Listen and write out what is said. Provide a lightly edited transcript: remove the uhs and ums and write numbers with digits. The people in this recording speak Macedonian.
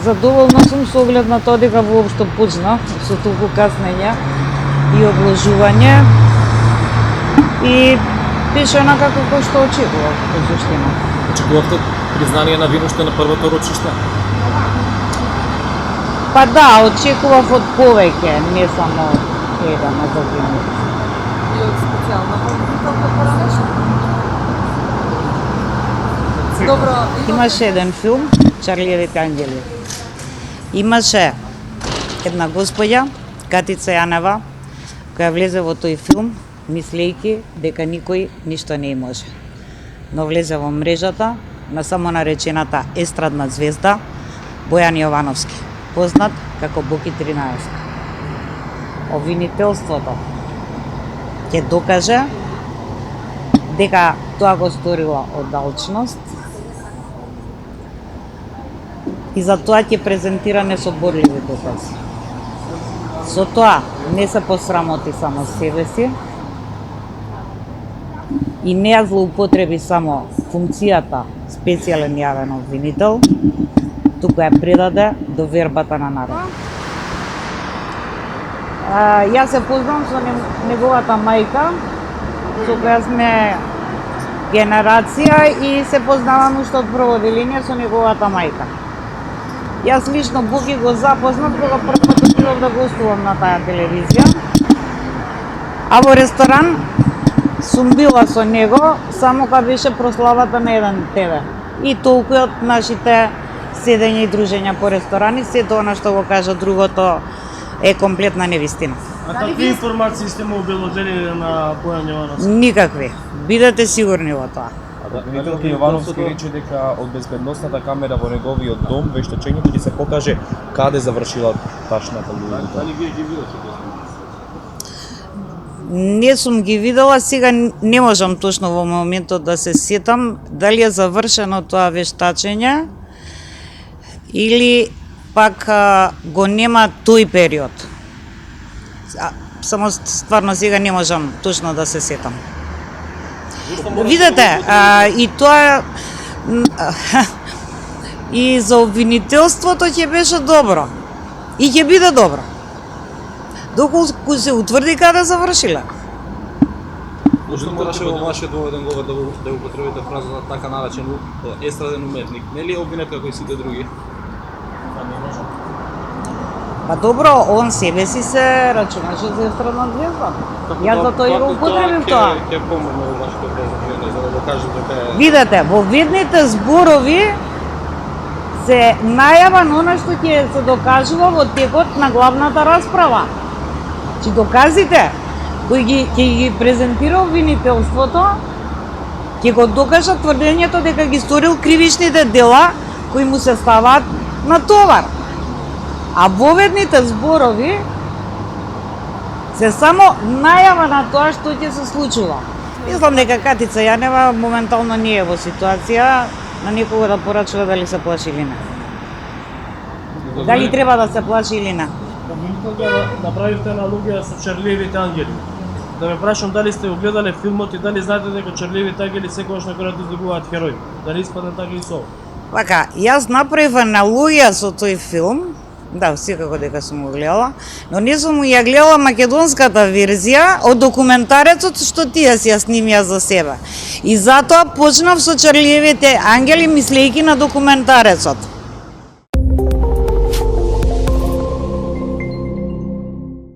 Задоволна сум со оглед на тоа дека воопшто почна со толку каснење и одложување и беше онака како што очекував во суштина. Очекувавте признание на вино уште на првото рочиште? Па да, очекував од повеќе, не само еден за вино. И од специјална подготовка поранешно? Добро, Имаше еден филм, Чарлиевите ангели. Имаше една господја, Катица Јанева, која влезе во тој филм, мислејќи дека никој ништо не може. Но влезе во мрежата на само наречената естрадна звезда Бојан Јовановски, познат како Боки 13. Обвинителството ќе докаже дека тоа го сторила од алчност и за тоа ќе презентира несоборливи докази. Со тоа не се посрамоти само себе си и не ја злоупотреби само функцијата специјален јавен обвинител, туку ја предаде до вербата на народ. Јас се познавам со неговата мајка, со која сме генерација и се познавам уште од прво деление со неговата мајка. Јас лично Боки го запознав кога првпат отидов да гостувам на таа телевизија, а во ресторан сум била со него само кога беше прославата на еден ТВ. И толку од нашите седења и дружења по ресторани, сето она што го кажа другото е комплетна невистина. А какви информации сте му обелодели на Бојан Јовановски? Никакви. Бидете сигурни во тоа. Обвинителка Јовановски рече дека од безбедносната камера во неговиот дом вештачењето ќе се покаже каде завршила ташната луѓе. Дали вие ги видите? Не сум ги видела, сега не можам точно во моментот да се сетам дали е завршено тоа вештачење или пак го нема тој период. Само стварно сега не можам точно да се сетам. Видете, и тоа и за обвинителството ќе беше добро. И ќе биде добро. Доколку се утврди каде завршила. Зошто мораше во вашиот доведен говор да употребите фразата така наречен естраден уметник? Нели е обвинет како и сите други? Па добро, он себе си се рачунаше за естрадна звезда. Јас за тоа и го употребив тоа. Ќе помогне во вашето презентирање за да го кажете дека Видете, во видните зборови се најава на она што ќе се докажува во текот на главната расправа. Чи доказите кои ќе ги презентира обвинителството, ќе го докажат тврдењето дека ги сторил кривичните дела кои му се ставаат на товар. А воведните зборови се само најава на тоа што ќе се случува. Мислам дека Катица Јанева моментално не е во ситуација на некого да порачува дали се плаши или не. Дали треба да се плаши или не. Кога направивте аналогија со Чарлиевите ангели. Да ме прашам дали сте го гледале филмот и дали знаете дека Чарлиевите ангели секогаш на крајот излегуваат херои. Дали испадне така и со? Вака, јас направив аналогија со тој филм. Да, секако дека сум го гледала, но не сум ја гледала македонската верзија од документарецот што тие си ја снимија за себе. И затоа почнав со Чарлиевите ангели мислејќи на документарецот.